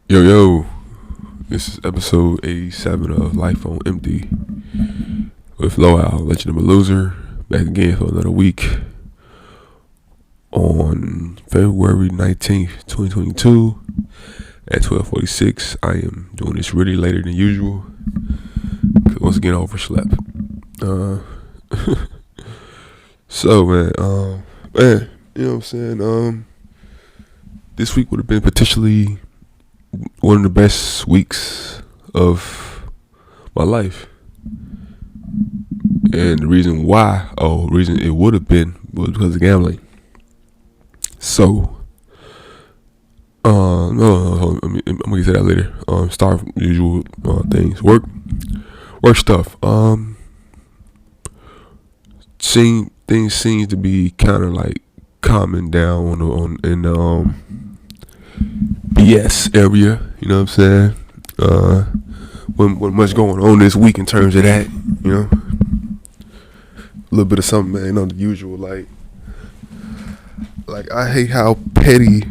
Yo, this is episode 87 of Life on Empty with Lowell, Legend of a Loser, back again for another week on February 19th, 2022 at 12:46. I am doing this really later than usual because once again I overslept. So man, you know what I'm saying? This week would have been potentially one of the best weeks of my life. And the reason it would have been was because of gambling. So, no, I'm gonna get to that later. Start from usual things. Work stuff. Things seem to be kind of like calming down in the BS area. You know what I'm saying? Wasn't much going on this week in terms of that. You know, a little bit of something, man. You know, the usual. Like I hate how petty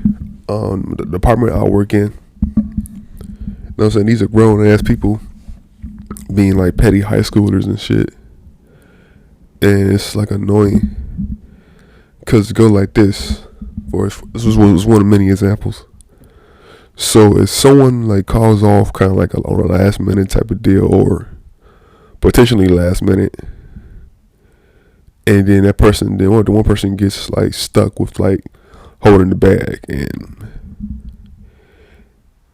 the department I work in. You know what I'm saying? These are grown ass people being like petty high schoolers and shit. And it's like annoying. Cause it go like this. This was one of many examples. So if someone like calls off kind of like on a last minute type of deal or potentially last minute, and then the one person gets like stuck with like holding the bag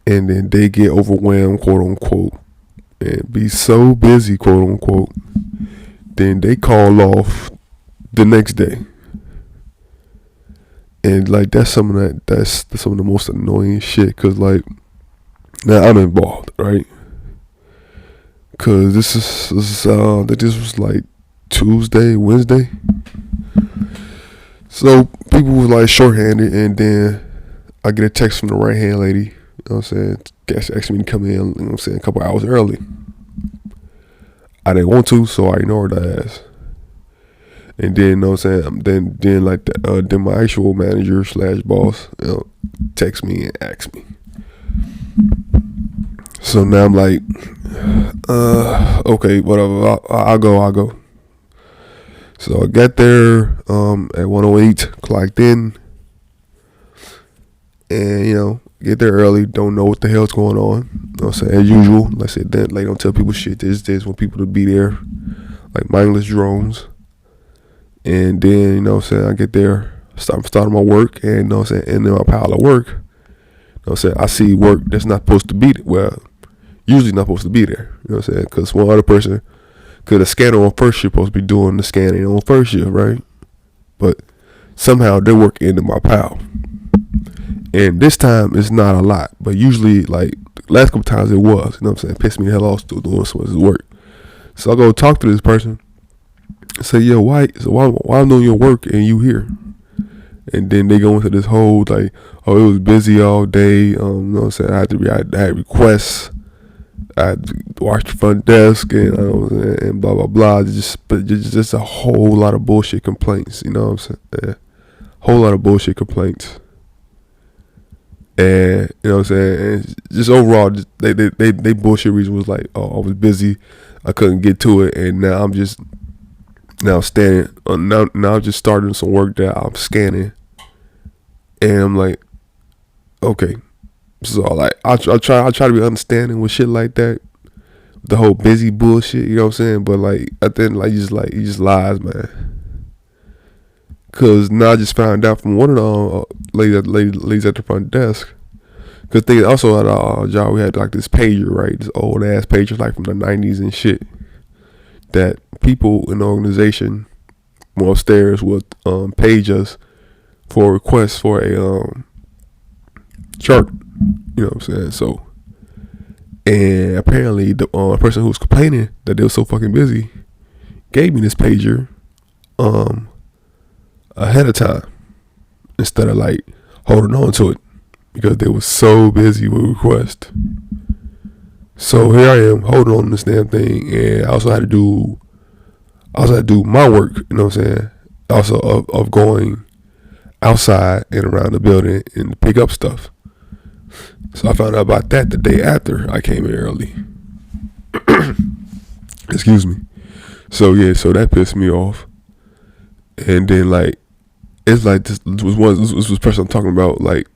and then they get overwhelmed, quote unquote, and be so busy, quote unquote, then they call off the next day. And like that's some of the most annoying shit. Cause like now I'm involved, right? Cause this was like Tuesday, Wednesday. So people were like shorthanded, and then I get a text from the right hand lady. You know what I'm saying? Asking me to come in. You know what I'm saying? A couple hours early. I didn't want to, so I ignored the ass. And then, you know what I'm saying, then my actual manager / boss, text me and ask me. So now I'm like, okay, whatever, I'll go. So I got there at 1:08, clocked in, and get there early, don't know what the hell's going on. You know what I'm saying, as usual, like I said, then they don't tell people shit. There's want people to be there, like mindless drones. And then, you know what I'm saying, I get there, starting my work, and you know what I'm saying, and then my pile of work, you know what I'm saying, I see work that's not supposed to be there. Well, usually not supposed to be there, you know what I'm saying, because one other person, because the scanner on first shift supposed to be doing the scanning on first shift, right? But somehow their work ended my pile. And this time it's not a lot, but usually like last couple times it was, you know what I'm saying, pissed me the hell off still doing so much work. So I go talk to this person. Say, yo, why I'm doing your work and you here? And then they go into this whole like, oh, it was busy all day. You know what I'm saying? I had requests. I had to watch the front desk and blah blah blah. Just a whole lot of bullshit complaints. You know what I'm saying? Yeah. Whole lot of bullshit complaints. And you know what I'm saying? And just overall, they bullshit reason was like, oh, I was busy, I couldn't get to it, and now I'm just. Now standing, now I'm just starting some work that I'm scanning, and I'm like, okay, so like I try to be understanding with shit like that, the whole busy bullshit, you know what I'm saying? But like at the end, like he just lies, man. Cause now I just found out from one of the ladies at the front desk, cause they also had a job, we had like this pager, right? This old ass pager like from the 90s and shit. That people in the organization upstairs would page us for requests for a chart. You know what I'm saying? So, and apparently the person who was complaining that they were so fucking busy gave me this pager ahead of time instead of like holding on to it because they were so busy with requests. So here I am holding on to this damn thing, and I also had to do my work, you know what I'm saying? Also of going outside and around the building and pick up stuff. So I found out about that the day after I came in early. Excuse me. So yeah, so that pissed me off. And then like, it's like this was person I'm talking about, it's like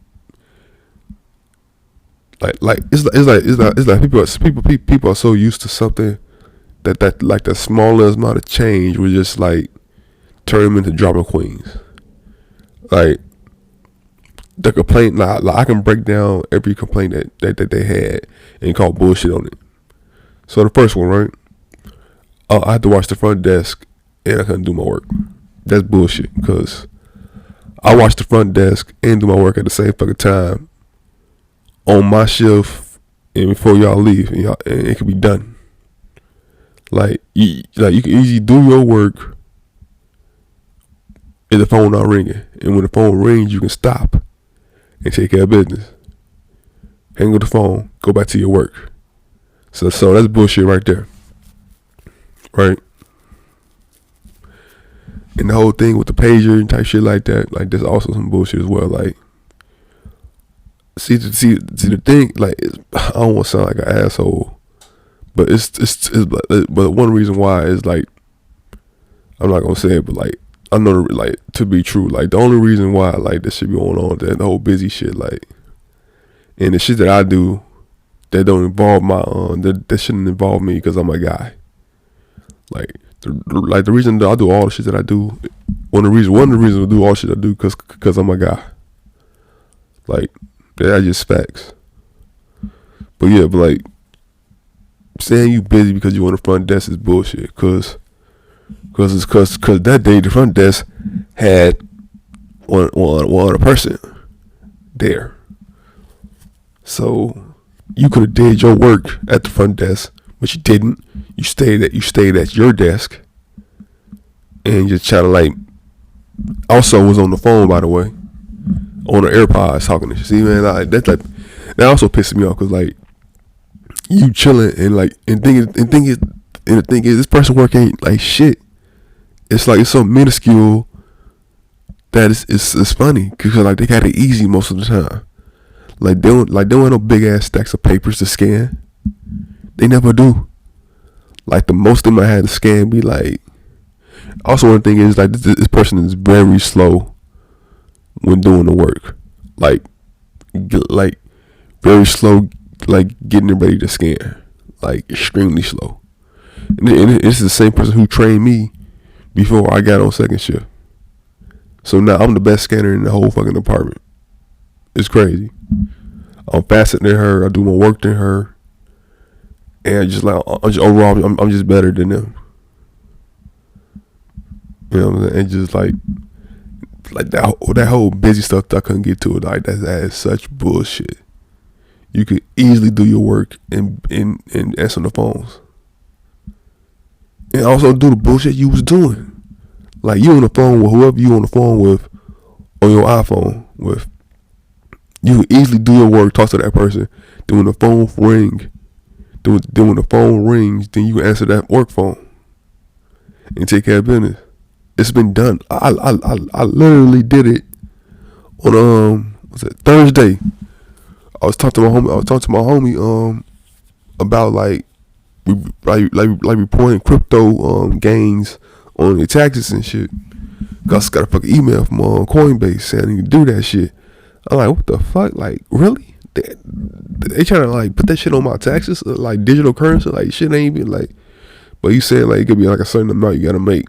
people are so used to something that like the smallest amount of change would just like turn them into drama queens. Like the complaint, like I can break down every complaint that they had and call bullshit on it. So the first one, right? I had to watch the front desk and I couldn't do my work. That's bullshit, because I watch the front desk and do my work at the same fucking time on my shift and before y'all leave, and it can be done. Like you can easily do your work if the phone not ringing, and when the phone rings, you can stop and take care of business. Hang up the phone, go back to your work. So that's bullshit right there, right? And the whole thing with the pager and type shit like that, like that's also some bullshit as well. Like, see the thing, like, I don't want to sound like an asshole, but but one reason why is like, I'm not gonna say it, but like, I know like to be true. Like the only reason why like this shit be going on, that the whole busy shit, like, and the shit that I do that don't involve my that shouldn't involve me because I'm a guy. Like the reason that I do all the shit that I do, one of the reasons I do all the shit I do because I'm a guy. Like that's just facts. But yeah, but like saying you busy because you on the front desk is bullshit. Cause that day the front desk had one other person there. So you could have did your work at the front desk, but you didn't. You stayed at your desk and just try to like. Also was on the phone, by the way, on the AirPods talking to you. See, man, that also pisses me off, because like you chilling and like and the thing is this person work ain't like shit. It's like it's so minuscule that it's funny, because like they got it easy most of the time. Like they don't have no big ass stacks of papers to scan. They never do. Like the most of them I had to scan be like. Also, one thing is like this person is very slow when doing the work. Like very slow, like getting it ready to scan. Like extremely slow. And it's the same person who trained me before I got on second shift. So now I'm the best scanner in the whole fucking department. It's crazy. I'm faster than her. I do more work than her. And overall, I'm just better than them. You know what I'm saying? And just like that whole busy stuff that I couldn't get to it. Like that is such bullshit. You could easily do your work and answer the phones. And also do the bullshit you was doing. Like you on the phone with whoever you on the phone with, on your iPhone with. You can easily do your work, talk to that person. Then when the phone rings, then you can answer that work phone and take care of business. It's been done. I literally did it on Thursday. I was talking to my homie about like reporting crypto gains on your taxes and shit. Gus got a fucking email from Coinbase saying you do that shit. I'm like, what the fuck? Like, really? They trying to like put that shit on my taxes, like digital currency, like shit ain't even like. But you said like it could be like a certain amount you gotta make.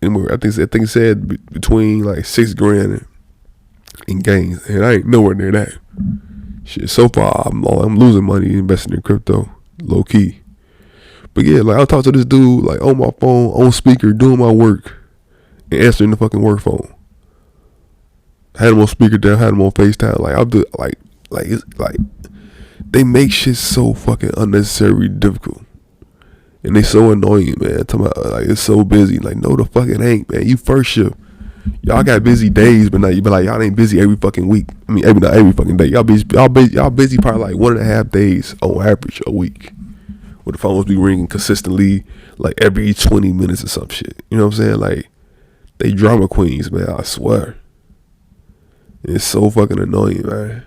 Anyway, I think it said between like $6,000 in gains, and I ain't nowhere near that. Shit, so far I'm losing money investing in crypto, low key. But yeah, like I'll talk to this dude like on my phone, on speaker, doing my work, and answering the fucking work phone. Had him on speaker down, had him on FaceTime. Like I'll do like it's like they make shit so fucking unnecessarily difficult. And they so annoying, man. Talking about like it's so busy. Like no the fuck it ain't, man. You first shift. Y'all got busy days, but now you be like y'all ain't busy every fucking week. I mean not every fucking day. Y'all busy probably like 1.5 days on average a week. Where the phones be ringing consistently like every 20 minutes or some shit. You know what I'm saying? Like they drama queens, man, I swear. It's so fucking annoying, man.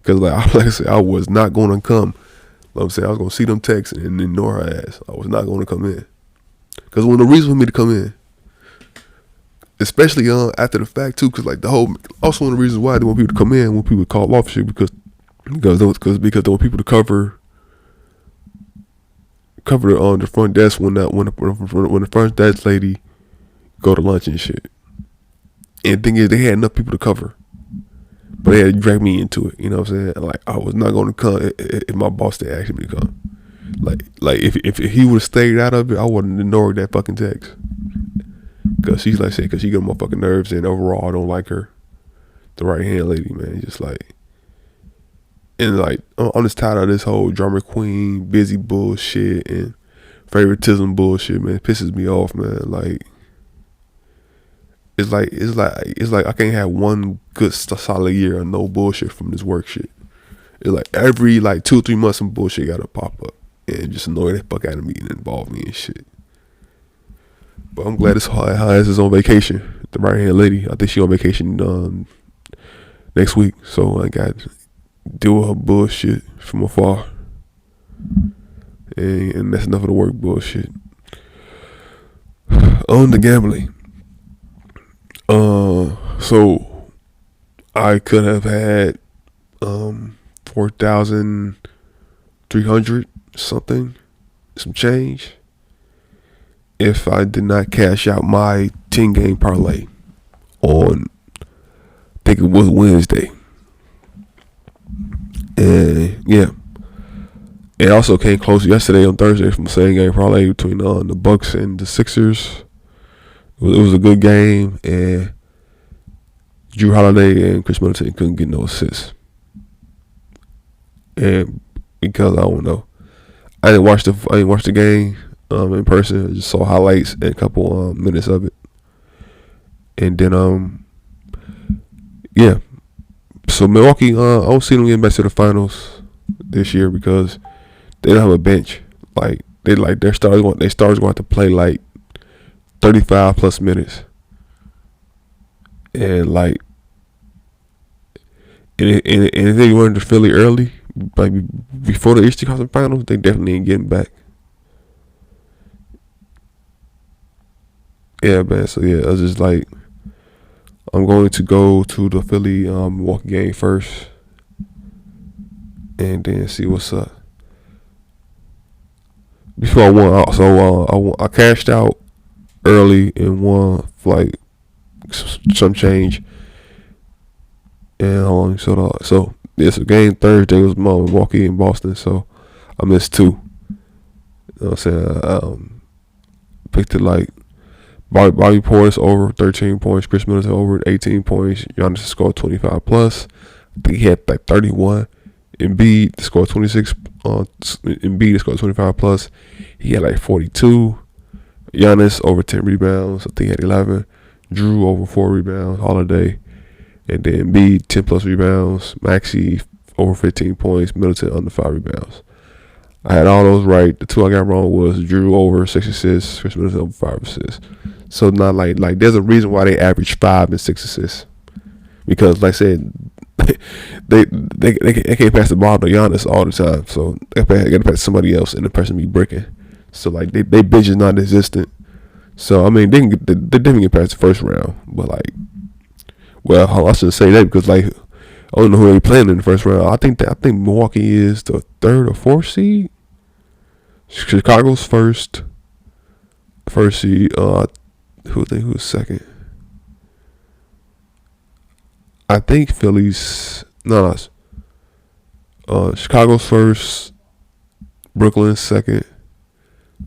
Cause like I said, I was not gonna come. Like I'm saying, I was gonna see them texts and ignore her ass. I was not gonna come in. Cause when the reason for me to come in, especially after the fact too, cause like the whole, also one of the reasons why they want people to come in when people call off shit because they want people to cover on the front desk when the front desk lady go to lunch and shit. And the thing is, they had enough people to cover, but they had to drag me into it. You know what I'm saying? Like I was not going to come if my boss didn't ask me to come. Like if he would have stayed out of it, I wouldn't ignored that fucking text. Cause she's like saying, cause she got my fucking nerves, and overall I don't like her. The right hand lady, man, just like, and like I'm just tired of this whole drama queen, busy bullshit and favoritism bullshit, man. It pisses me off, man. Like. It's like I can't have one good solid year of no bullshit from this work shit. It's like every like 2 or 3 months some bullshit gotta pop up and just annoy the fuck out of me and involve me and shit. But I'm glad her ass is on vacation. The right hand lady, I think she on vacation next week, so I got to deal with her bullshit from afar. And that's enough of the work bullshit. On the gambling. So I could have had 4,300 something, some change, if I did not cash out my 10-game parlay on, I think it was Wednesday. And yeah, it also came close yesterday on Thursday from the same game parlay between the Bucks and the Sixers. It was a good game, and Drew Holiday and Chris Middleton couldn't get no assists. And because I don't know, I didn't watch the game in person. I just saw highlights and a couple minutes of it, and then yeah. So Milwaukee, I don't see them getting back to the finals this year because they don't have a bench. Like their stars going to have to play like 35 plus minutes, and like, and if they went to Philly early, like before the Eastern Conference Finals, they definitely ain't getting back. Yeah, man. So yeah, I was just like, I'm going to go to the Philly Milwaukee game first, and then see what's up. Before I won, so I cashed out early and won like some change. And so it's a game Thursday. It was Milwaukee and Boston, so I missed 2. You know what I'm saying? Picked it like Bobby Portis over 13 points, Chris Middleton over 18 points. Giannis scored 25 plus. I think he had like 31. Embiid scored 26. Embiid scored 25 plus. He had like 42. Giannis over 10 rebounds. I think he had 11. Drew over 4 rebounds. Holiday. And then Embiid 10 plus rebounds. Maxey over 15 points. Middleton under 5 rebounds. I had all those right. The 2 I got wrong was Drew over 6 assists. Chris Middleton over 5 assists. So not like there's a reason why they average 5 and 6 assists. Because like I said, they can't pass the ball to Giannis all the time. So they got to pass to somebody else and the person be breaking. So like they bench is non-existent. So I mean they definitely get past the first round. But like, well, I shouldn't say that because like I don't know who they playing in the first round. I think Milwaukee is the 3rd or 4th seed. Chicago's first seed. Who's second? I think Philly's Chicago's first, Brooklyn's second,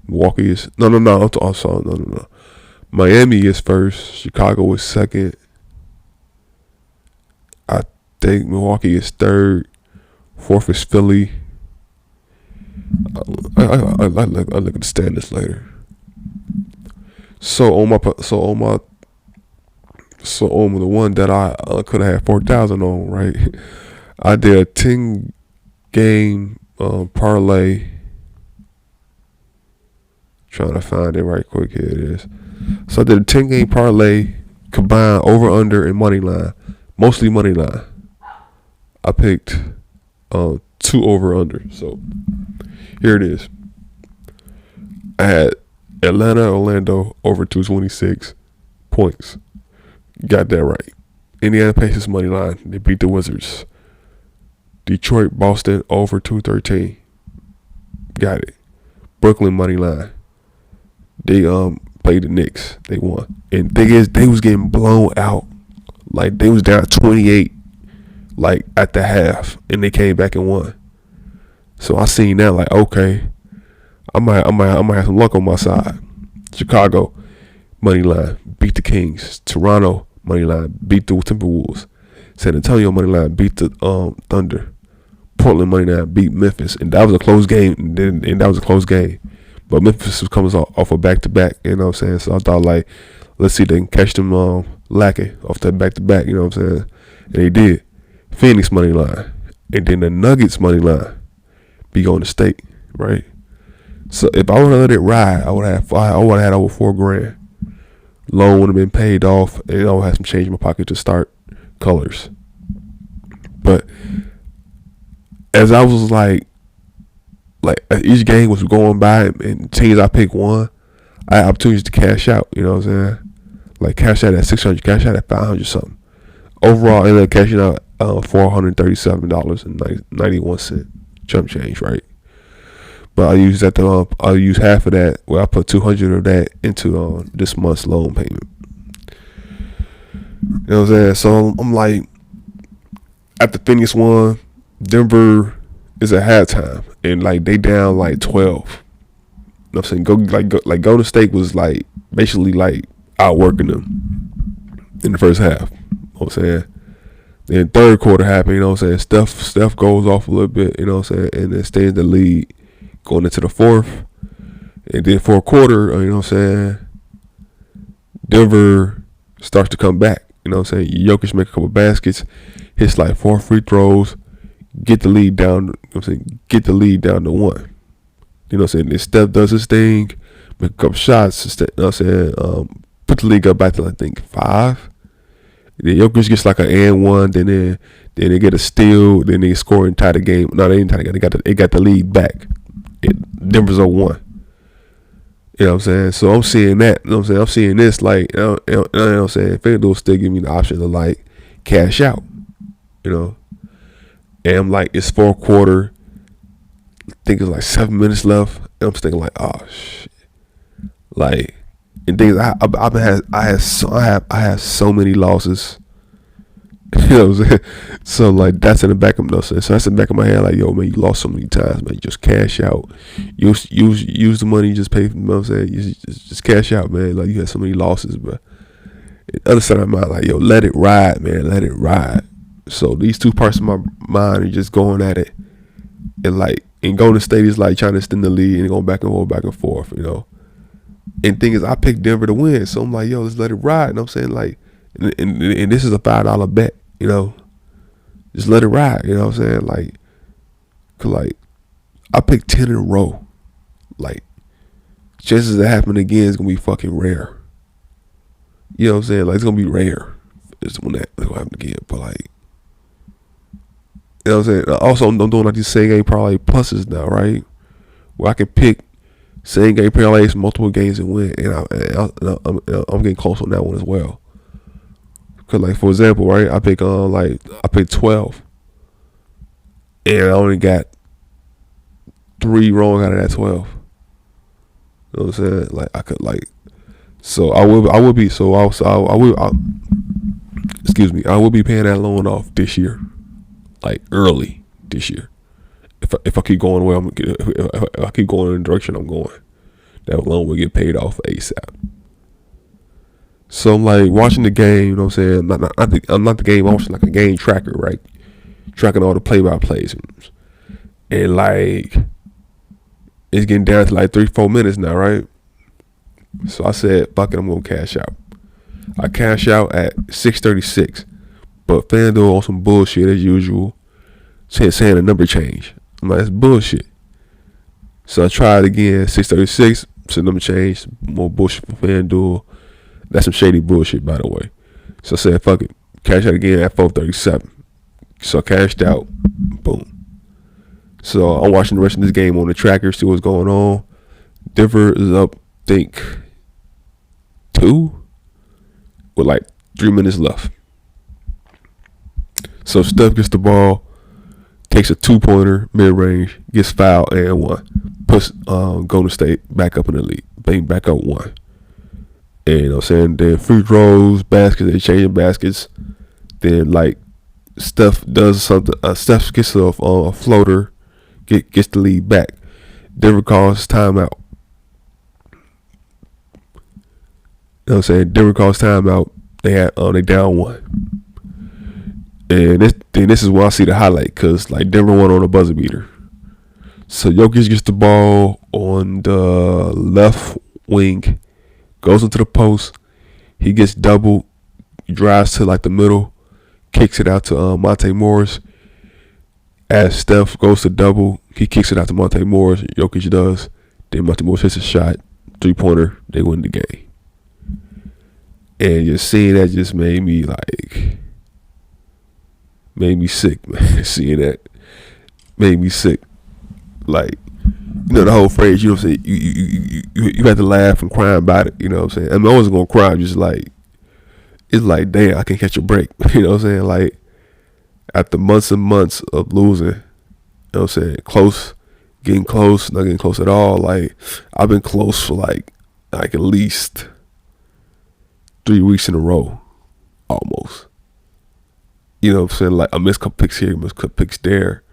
Milwaukee is no. Miami is first, Chicago is second. I think Milwaukee is 3rd, 4th is Philly. I look at the standings later. So on the one that I could have had 4,000 on, right? I did a 10-game parlay. Trying to find it right quick. Here it is. So I did a 10-game parlay, combined over, under, and money line. Mostly money line. I picked two over under. So here it is. I had Atlanta, Orlando over 226 points. Got that right. Indiana Pacers money line. They beat the Wizards. Detroit, Boston over 213. Got it. Brooklyn money line. They played the Knicks. They won. And thing is, they was getting blown out. Like they was down 28, like at the half, and they came back and won. So I seen that like, okay, I might have some luck on my side. Chicago money line beat the Kings. Toronto money line beat the Timberwolves. San Antonio money line beat the Thunder. Portland money line beat Memphis, and that was a close game. And that was a close game, but Memphis was coming off a back to back. You know what I'm saying? So I thought like, let's see if they can catch them lacking off that back to back. You know what I'm saying? And they did. Phoenix money line, and then the Nuggets money line be going to state, right? So if I would have let it ride, I would have had over $4,000. Loan would have been paid off, and I would have some change in my pocket to start colors. But as I was like as each game was going by and teams I picked won, I had opportunities to cash out. You know what I'm saying? Like cash out at 600, cash out at 500 something. Overall, I ended up cashing out $437.91 chump change, right? But I used I used half of that. Well, I put 200 of that into this month's loan payment. You know what I'm saying? So I'm like, after Phoenix won, Denver is at halftime, and like they down like 12. You know what I'm saying? Golden State was like basically like outworking them in the first half. You know what I'm saying? Then third quarter happened, you know what I'm saying? Steph goes off a little bit, you know what I'm saying, and then stays in the lead going into the fourth. And then fourth quarter, you know what I'm saying, Denver starts to come back. You know what I'm saying? Jokic make a couple baskets, hits like 4 free throws, get the lead down, you know what I'm saying, get the lead down to 1. You know what I'm saying? Then Steph does his thing, make a couple shots, you know what I'm saying, put the league up back to I think 5. Then Jokic gets like an and one, then they get a steal, then they score and tie the game. No, they didn't tie the game. They got the lead back. Denver's 0-1. You know what I'm saying? So I'm seeing that. You know what I'm saying? I'm seeing this like, you know what I'm saying? FanDuel still give me the option to like cash out. You know, and I'm like, it's fourth quarter. I think it's like 7 minutes left. And I'm thinking like, oh shit, like. And things I have so many losses. You know what I'm saying? So like that's in the back of so that's in the back of my head. Like, yo man, you lost so many times, man. You just cash out. Use the money. You just pay. You know what I'm saying? You just cash out, man. Like you had so many losses, but the other side of my mind, like, yo, let it ride, man. Let it ride. So these two parts of my mind are just going at it, and like in Golden State is like trying to extend the lead and going back and forth. You know. And thing is, I picked Denver to win, so I'm like, yo, let's let it ride. And I'm saying like, and this is a $5 bet, you know, just let it ride. You know what I'm saying? Like, 'cause like, I picked 10 in a row. Like, chances of that happening again is gonna be fucking rare. You know what I'm saying? Like, it's gonna be rare. It's when that will happen again. But like, you know what I'm saying? Also, I'm doing like these same game parlay pluses now, right? Where I can pick same game parlays, multiple games and win, and I'm getting close on that one as well. Cause like for example, right, I pick 12, and I only got 3 wrong out of that 12. You know what I'm saying? Like I could like, so I will be paying that loan off this year, like early this year. If I keep going the way if I keep going in the direction I'm going, that loan will get paid off ASAP. So I'm like watching the game, you know what I'm saying? I'm not the game, I'm watching like a game tracker, right? Tracking all the play-by-plays. And like, it's getting down to like 3-4 minutes now, right? So I said, fuck it, I'm going to cash out. I cash out at 6:36. But FanDuel on some bullshit as usual, saying a number change. I'm like, that's bullshit. So I tried again, 6:36, so number change, more bullshit from FanDuel. That's some shady bullshit, by the way. So I said, fuck it, cash out again at 4:37. So I cashed out, boom. So I'm watching the rest of this game on the tracker, see what's going on. Denver is up, think 2 with like 3 minutes left. So Steph gets the ball, takes a 2-pointer mid range, gets fouled and 1. Puts Golden State back up in the lead. Bang, back up 1. And you know what I'm saying? Then free throws, baskets, they changing baskets. Then like Steph does something. Steph gets a floater, gets the lead back. Denver calls timeout. You know what I'm saying? Denver calls timeout. They down 1. And this is where I see the highlight, because like Denver won on a buzzer beater. So Jokic gets the ball on the left wing, goes into the post. He gets doubled, drives to like the middle, kicks it out to Monte Morris. As Steph goes to double, he kicks it out to Monte Morris. Jokic does. Then Monte Morris hits a shot, 3-pointer. They win the game. And just seeing that just made me sick, man. Seeing that made me sick. Like, you know, the whole phrase, you know what I'm saying? You had to laugh and cry about it, you know what I'm saying? I mean, I wasn't going to cry. I'm just like, it's like, damn, I can't catch a break. You know what I'm saying? Like, after months and months of losing, you know what I'm saying? Close, getting close, not getting close at all. Like, I've been close for like at least 3 weeks in a row, almost. You know what I'm saying? Like, I missed a couple picks here, missed a couple picks there.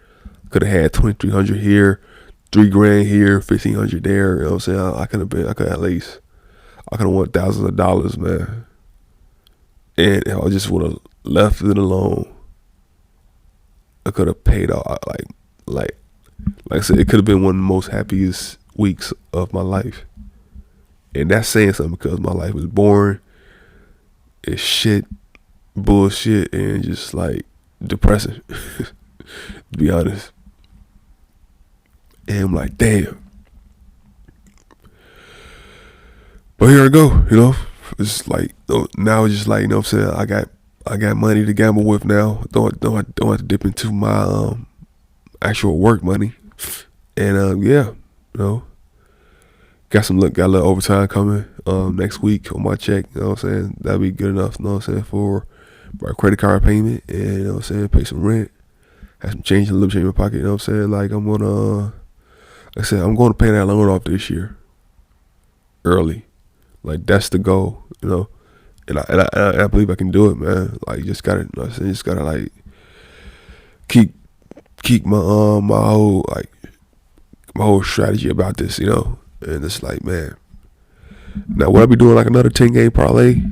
Could have had 2,300 here, $3,000 here, 1,500 there. You know what I'm saying? I could have won thousands of dollars, man. And if I just would have left it alone, I could have paid off. Like I said, it could have been one of the most happiest weeks of my life. And that's saying something, because my life was boring. It's shit, bullshit, and just like depressing, to be honest. And I'm like, damn. But here I go, you know. It's like, now it's just like, you know what I'm saying, I got money to gamble with now. Don't have to dip into my actual work money. And yeah, you know, got a little overtime coming next week on my check, you know what I'm saying? That'll be good enough, you know what I'm saying, for my credit card payment, and you know what I'm saying, pay some rent, have some change, a little change in my pocket, you know what I'm saying? Like, I'm going to pay that loan off this year early. Like, that's the goal, you know. And I believe I can do it, man. Like, just gotta, you know what I'm saying, just gotta like keep my my whole strategy about this, you know. And it's like, man, now would I be doing like another 10-game parlay?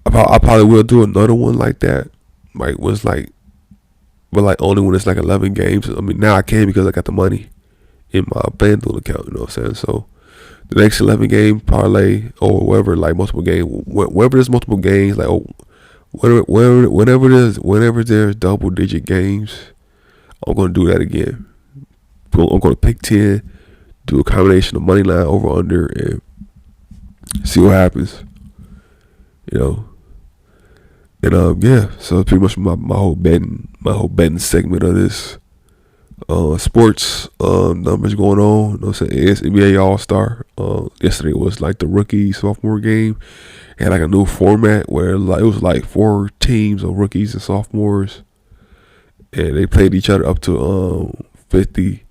I probably will do another one like that. Like, but like only when it's like 11 games. I mean, now I can, because I got the money in my FanDuel account, you know what I'm saying? So the next 11 game parlay, or whatever, like multiple games, wherever there's multiple games, like whenever there's double digit games, I'm gonna do that again. I'm gonna pick 10, do a combination of money line, over, under, and see what happens, you know. And yeah, so pretty much my whole betting segment of this sports numbers going on. You know what I'm saying? It's NBA All-Star. Yesterday was like the rookie sophomore game. It had like a new format where it was like 4 teams of rookies and sophomores, and they played each other up to 50.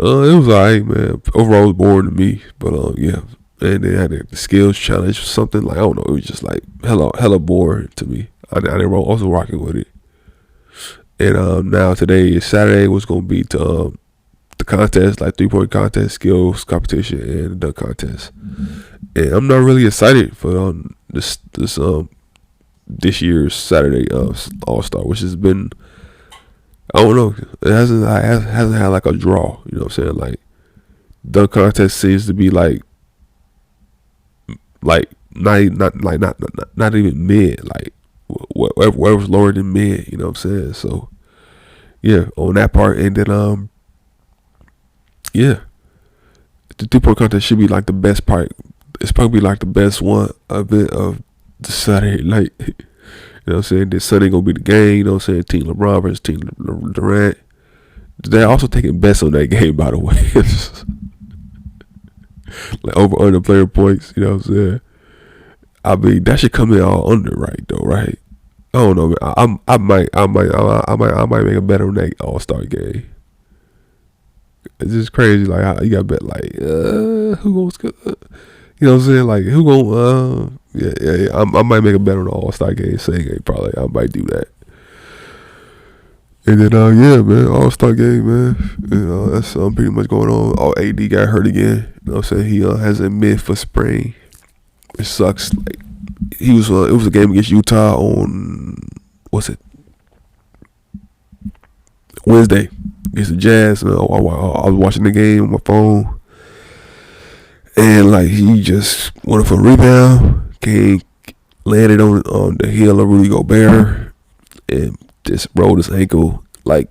It was alright, man. Overall, it was boring to me, but yeah. And they had the skills challenge or something, like, I don't know. It was just like hella boring to me. I didn't also rocking with it. And now today is Saturday. What's gonna be the contest, like 3-point contest, skills competition, and the dunk contest. And I'm not really excited for this year's Saturday All-Star, which has been, I don't know, it hasn't had like a draw. You know what I'm saying? Like, dunk contest seems to be like not even mid, like whatever's lower than mid, you know what I'm saying? So yeah, on that part. And then yeah, the 3-point contest should be like the best part. It's probably like the best one of it, of the Saturday night. You You know what I'm saying? This Sunday gonna be the game. You know what I'm saying? Team LeBron versus Team Durant. They're also taking bets on that game, by the way. Like over under player points. You know what I'm saying? I mean, that should come in all under, right? Though, right? I don't know, man. I might make a bet on that All-Star game. It's just crazy. Like you got to bet like who goes? You know what I'm saying? Like who gonna? Yeah. I might make a bet on the All-Star game. Saying probably I might do that. And then yeah, man, All-Star game, man. You know that's pretty much going on. Oh, AD got hurt again. You know what I'm saying? He has a mid-foot sprain. It sucks. Like he was. It was a game against Utah on what's it? Wednesday against the Jazz. I was watching the game on my phone, and like he just went for a rebound, landed on the heel of Rudy Gobert, and just rolled his ankle like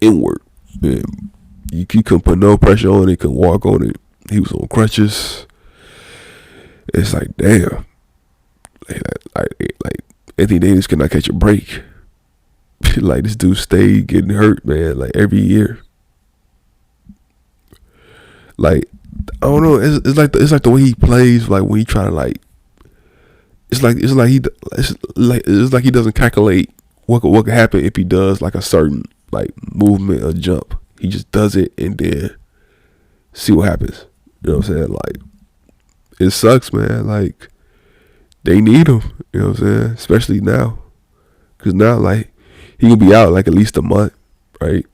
inward. And you couldn't put no pressure on it. Couldn't walk on it. He was on crutches. It's like damn, like Anthony Davis cannot catch a break. Like this dude stayed getting hurt, man. Like every year. Like I don't know. It's like the way he plays. Like when he try to like, it's like he doesn't calculate what could happen if he does like a certain like movement or jump. He just does it and then see what happens. You know what I'm saying? Like it sucks, man. Like they need him. You know what I'm saying? Especially now, because now like he gonna be out like at least a month, right?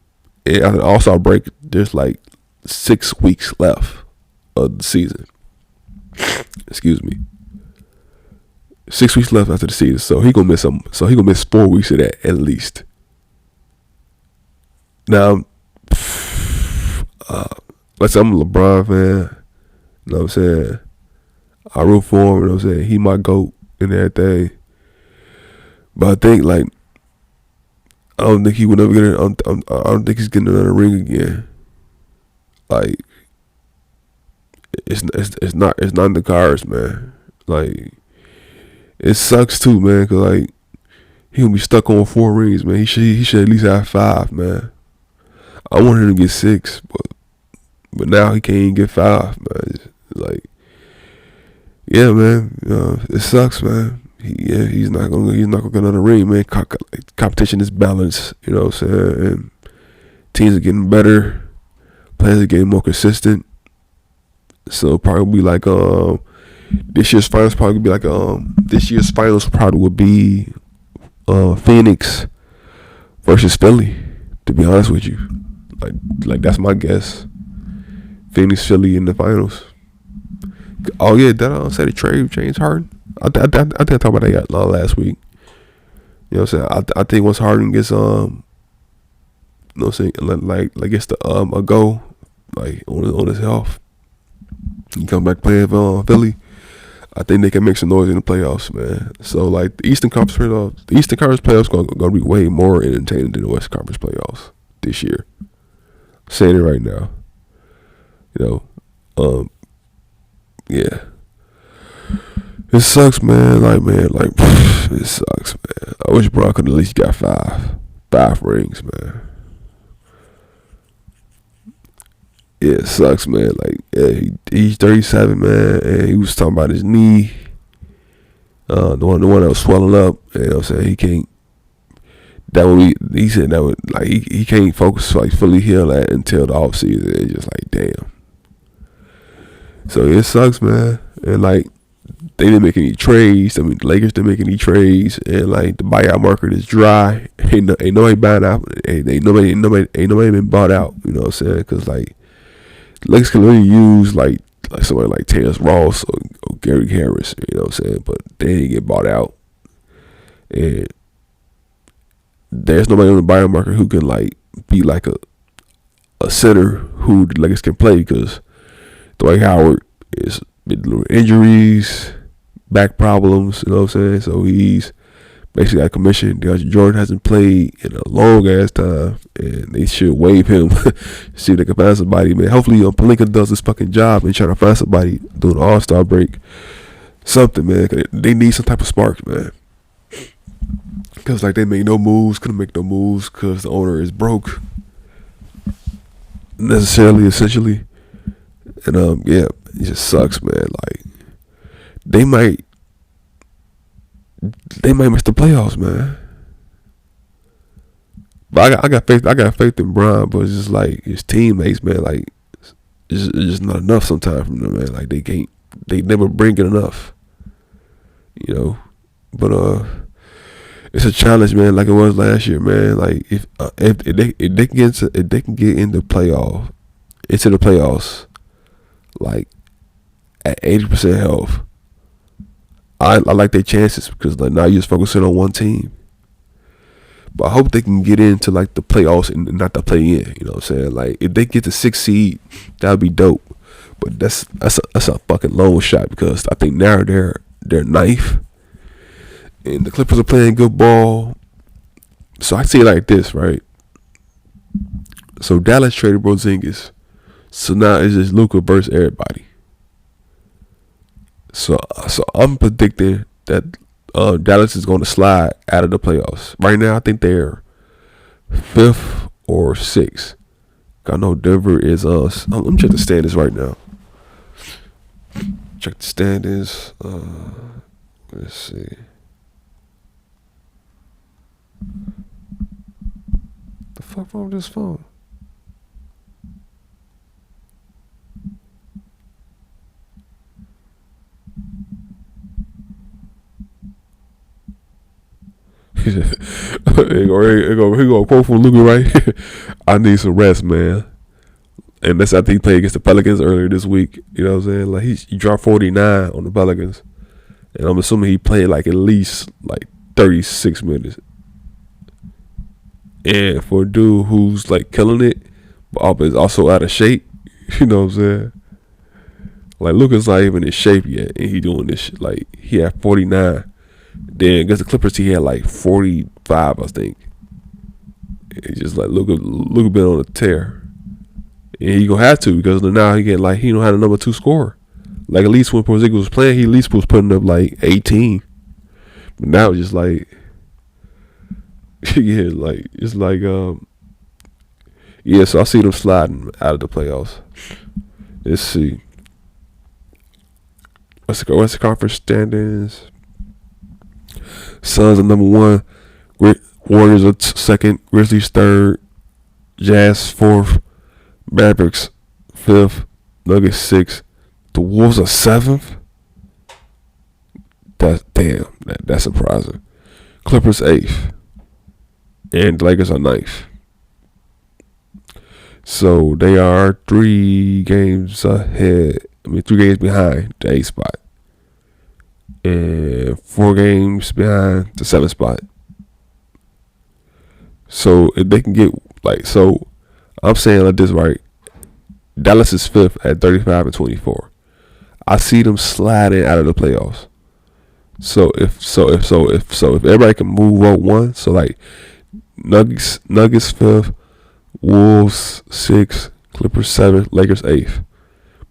And after the All-Star break, there's like 6 weeks left of the season. Excuse me. 6 weeks left after the season, so he gonna miss 4 weeks of that at least. Now, let's say I'm a LeBron fan. You know what I'm saying? I root for him. You know what I'm saying? He my GOAT and everything. But I think like I don't think he would ever get it. I don't think he's getting another ring again. Like it's not in the cards, man. Like it sucks too, man. Cause like he gonna be stuck on 4 rings, man. He should at least have 5, man. I wanted him to get 6, but now he can't even get 5, man. It's like yeah, man. It sucks, man. He's not gonna get another ring, man. Competition is balanced, you know what I'm saying? And teams are getting better, players are getting more consistent. So probably like this year's finals would be Phoenix versus Philly. To be honest with you, like that's my guess. Phoenix, Philly in the finals. Oh yeah, that said the trade James Harden. I think I talked about that last week. You know what I'm saying? I think once Harden gets you know what I'm saying, like gets the a go like on his health, he come back playing for Philly. I think they can make some noise in the playoffs, man. So like the Eastern Conference playoffs gonna be way more entertaining than the West Conference playoffs this year. I'm saying it right now. You know, yeah. It sucks, man. Like it sucks, man. I wish Bron could at least got 5 rings, man. Yeah, it sucks, man. Like, yeah, he's 37, man, and he was talking about his knee, the one that was swelling up. You know what I'm saying? He can't. He said that would like he can't focus like fully heal that until the off season. It's just like damn. So it sucks, man, and like they didn't make any trades. I mean, the Lakers didn't make any trades, and like the buyout market is dry. Ain't nobody buying out. Ain't nobody been bought out. You know what I'm saying? Because like the Lakers can really use like somebody like Terrence Ross or Gary Harris. You know what I'm saying? But they didn't get bought out, and there's nobody on the buyout market who can like be like a center who the Lakers can play because Dwight Howard is injuries, back problems, you know what I'm saying? So he's basically got commission. DeAndre Jordan hasn't played in a long ass time, and they should waive him. See if they can find somebody, man. Hopefully, Pelinka does this fucking job and trying to find somebody during the All-Star break. Something, man. They need some type of spark, man. Cause like they make no moves, couldn't make no moves because the owner is broke, necessarily, essentially, and yeah, it just sucks, man. Like they might miss the playoffs, man. But I got faith. I got faith in Brian, but it's just like his teammates, man. Like it's just not enough sometimes from them, man. Like they can't. They never bring it enough, you know. But it's a challenge, man. Like it was last year, man. Like if they can get into the playoffs, like at 80% health, I like their chances because like now you're just focusing on one team. But I hope they can get into like the playoffs and not the play in. You know what I'm saying? Like if they get the 6th seed, that would be dope. But that's a fucking long shot because I think now they're 9th, and the Clippers are playing good ball. So I see it like this, right? So Dallas traded Porzingis, so now it's just Luka versus everybody. So I'm predicting that Dallas is going to slide out of the playoffs. Right now, I think they're 5th or 6th. I know Denver is let me check the standings right now. Check the standings. Let's see. The fuck wrong with this phone? He go quote from Luka, right? I need some rest, man. And that's after he played against the Pelicans earlier this week. You know what I'm saying? Like he dropped 49 on the Pelicans, and I'm assuming he played like at least like 36 minutes. And for a dude who's like killing it, but is also out of shape, you know what I'm saying? Like Luka's not even in shape yet, and he doing this shit. Like he had 49. Then against the Clippers, he had like 45, I think. It's just like Luka been on a tear, and he gonna have to because now he don't have a number 2 scorer. Like at least when Porzingis was playing, he at least was putting up like 18. But now it's just like, yeah, like it's like yeah. So I see them sliding out of the playoffs. Let's see. What's the conference standings? Suns are number 1, Warriors are 2nd, Grizzlies 3rd, Jazz 4th, Mavericks 5th, Nuggets 6th, the Wolves are 7th. That's surprising. Clippers 8th, and the Lakers are 9th. So they are 3 games ahead. 3 games behind the 8th spot. And 4 games behind the 7th spot. So if they can get I'm saying like this, right? Dallas is 5th at 35 and 24. I see them sliding out of the playoffs. So if everybody can move up 1, so like Nuggets 5th, Wolves 6th, Clippers 7th, Lakers 8th.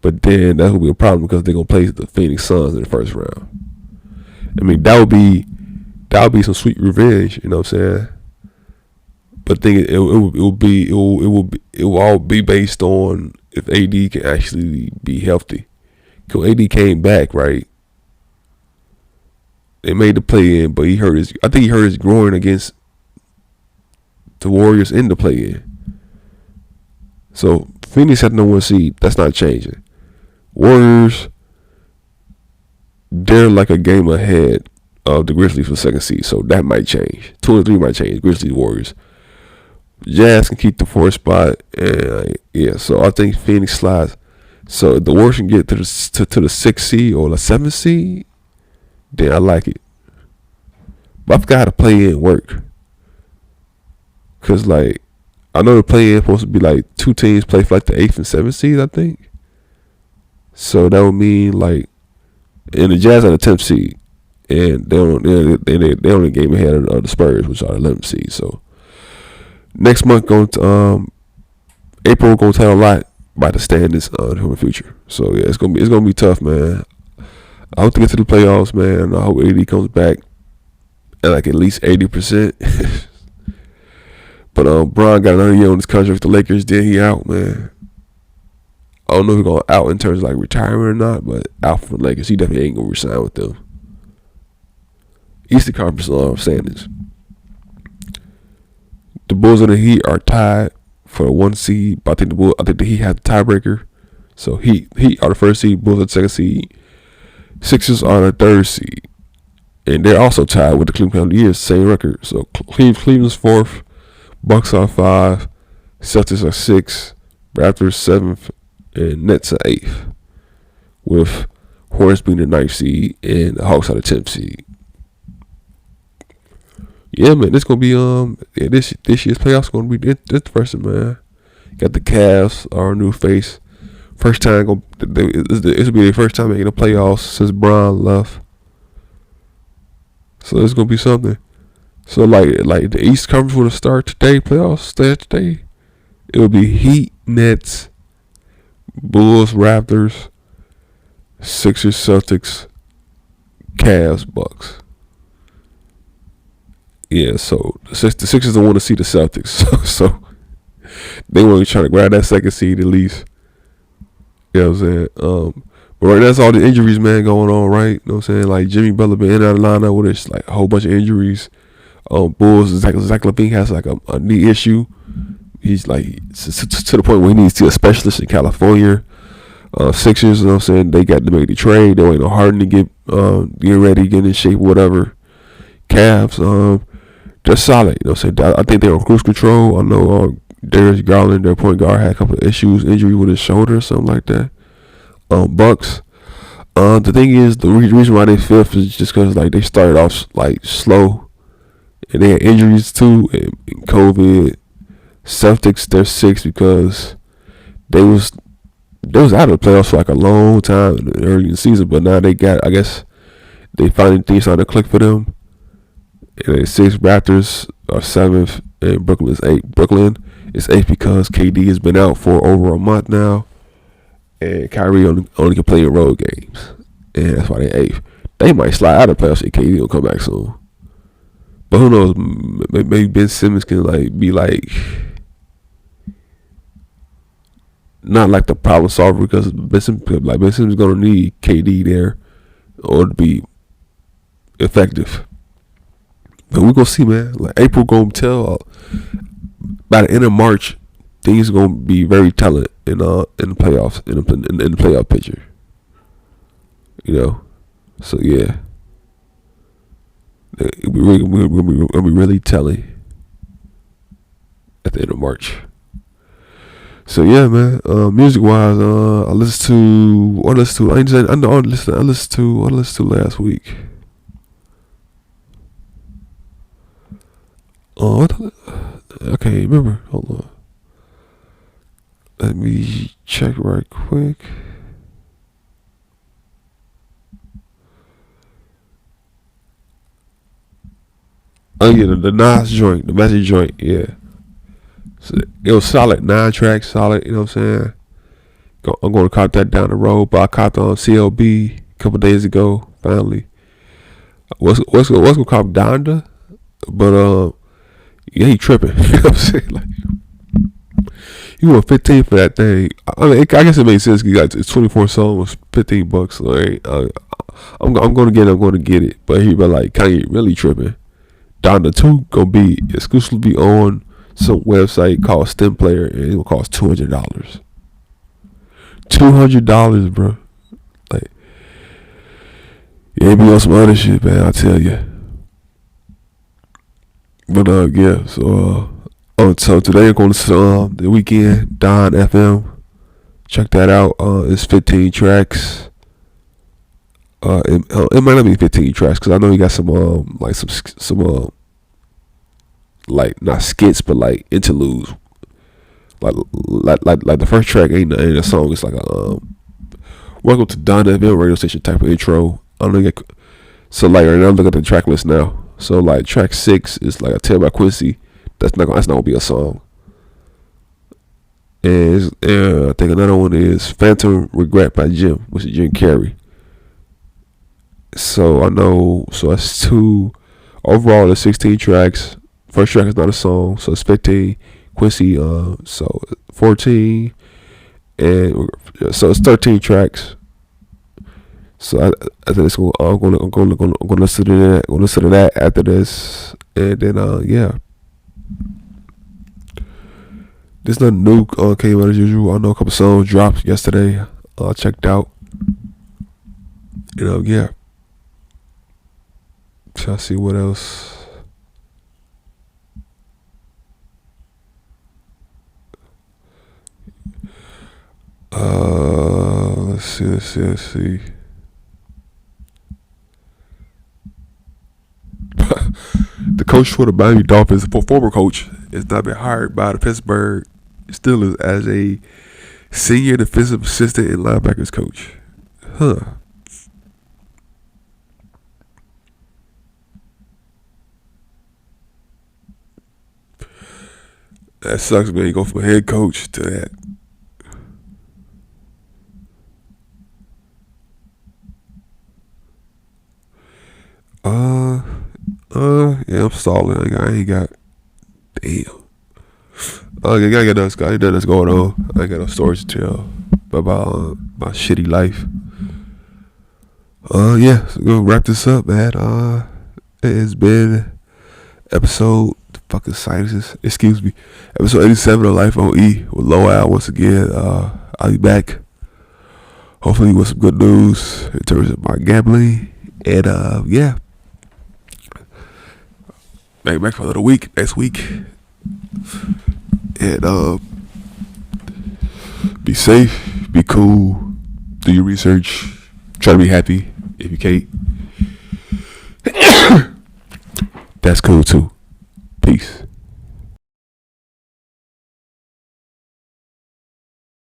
But then that will be a problem because they're gonna play the Phoenix Suns in the first round. I mean that would be some sweet revenge, you know what I'm saying? But think it will all be based on if AD can actually be healthy. Cause AD came back, right? They made the play in, but I think he hurt his groin against the Warriors in the play in. So Phoenix had no 1 seed. That's not changing. Warriors, they're like a game ahead of the Grizzlies for 2nd seed, so that might change. 2 and 3 might change. Grizzlies, Warriors. Jazz can keep the 4th spot, and yeah. So I think Phoenix slides. So if the Warriors can get to the 6th seed or the 7th seed, then I like it. But I forgot how to play in work, cause like I know the play in supposed to be like 2 teams play for like the 8th and 7th seed, I think. So that would mean like, and the Jazz are the 10th seed, and they're on a game ahead of the Spurs, which are the 11th seed. So next month April gonna tell a lot about the standings in the future. So yeah, it's gonna be tough, man. I hope to get to the playoffs, man. I hope AD comes back at least 80%. But Bron got another year on his contract with the Lakers. Then he out, man. I don't know if he's going out in terms of like retirement or not, but out from the Lakers. He definitely ain't gonna resign with them. Eastern Conference standings. The Bulls and the Heat are tied for the 1 seed, but I think the Heat have the tiebreaker. So Heat are the first seed, Bulls are the second seed. Sixers are the third seed. And they're also tied with the Cleveland Cavaliers, same record. So Cleveland's fourth, Bucks are 5, Celtics are 6, Raptors 7th, and Nets are 8th. With Hornets being the 9th seed and the Hawks are the 10th seed. Yeah, man, this gonna be this year's playoffs gonna be interesting, man. Got the Cavs, our new face. First time this will be their first time making the playoffs since Bron left. So it's gonna be something. So like the East Conference will start today, playoffs start today. It will be Heat, Nets, Bulls, Raptors, Sixers, Celtics, Cavs, Bucks. Yeah, so the Sixers don't want to see the Celtics, so they want to try to grab that second seed at least. You know what I'm saying? But right now, that's all the injuries, man, going on, right? You know what I'm saying? Like Jimmy Butler been in and out of the lineup with it's like a whole bunch of injuries. Bulls, Zach LaVine has like a knee issue. He's like to the point where he needs to see a specialist in California. Sixers, you know what I'm saying? They got to make the trade. They waiting on Harden to get ready, get in shape, whatever. Cavs, they're solid. You know what I'm saying? I think they're on cruise control. I know Darius Garland, their point guard, had a couple of issues, injury with his shoulder or something like that. Bucks. The thing is, the reason why they fifth is just because like they started off like slow, and they had injuries too, and COVID. Celtics, they're sixth because they was out of the playoffs for like a long time early in the season, but now they got, I guess, they finally things starting to click for them. And then six. Raptors are 7th, and Brooklyn is 8th. Brooklyn is 8th because KD has been out for over a month now, and Kyrie only can play in road games, and that's why they're 8th. They might slide out of the playoffs if KD will come back soon. But who knows? Maybe Ben Simmons can like be like not like the problem solver, because Ben Simmons is gonna need KD there or to be effective. But we gonna see, man. Like April gonna tell. By the end of March, things gonna be very telling in the playoffs, in the playoff picture. You know, so yeah, it'll be really telling at the end of March. So yeah, man. Music wise, I listened to last week. I can't remember. Hold on. Let me check right quick. Oh yeah, the Nas joint, the Magic joint, yeah. So it was solid, 9 tracks, solid. You know what I'm saying? I'm going to cop that down the road, but I copped on CLB a couple days ago. Finally, what's gonna cop Donda, but yeah, he tripping. You know what I'm saying? Like, he went 15 for that thing. I mean, I guess it makes sense. It's 24 songs, $15. So I'm gonna get it. But he been like Kanye really tripping. Donda 2 gonna be exclusively on some website called STEM Player, and it will cost $200. $200, bro. Like, yeah, it be on some other shit, man. I tell you. But yeah, so today I'm going to the Weekend Don FM. Check that out. It's 15 tracks. It might not be 15 tracks because I know he got some like not skits but like interludes. Like the first track ain't a song. It's like a welcome to Don FM radio station type of intro. I don't know. So like right now I'm looking at the track list now. So like track 6 is like a Tale by Quincy. That's not gonna be a song. And I think another one is Phantom Regret by Jim, which is Jim Carrey. So I know, so that's 2 overall, it's 16 tracks. First track is not a song, so it's 15. Quincy, so 14, and so it's 13 tracks. So I think it's going. I'm gonna listen to that. I'm gonna listen to that after this, and then yeah. There's nothing new came out as usual. I know a couple songs dropped yesterday. I checked out. Yeah. Try to see what else. Let's see. The coach for the Miami Dolphins, the former coach, has not been hired by the Pittsburgh Steelers as a senior defensive assistant and linebackers coach. Huh. That sucks, man. You go from head coach to that. Yeah, I'm stalling. I ain't got. Damn. I got nothing that's going on. I ain't got no stories to tell about my shitty life. Yeah, so we're gonna wrap this up, man. It has been episode fucking sinuses. Excuse me, episode 87 of Life on E with Low Al once again. I'll be back. Hopefully with some good news in terms of my gambling, and yeah. Back for another week next week, and be safe, be cool, do your research, try to be happy. If you can't, that's cool too. Peace.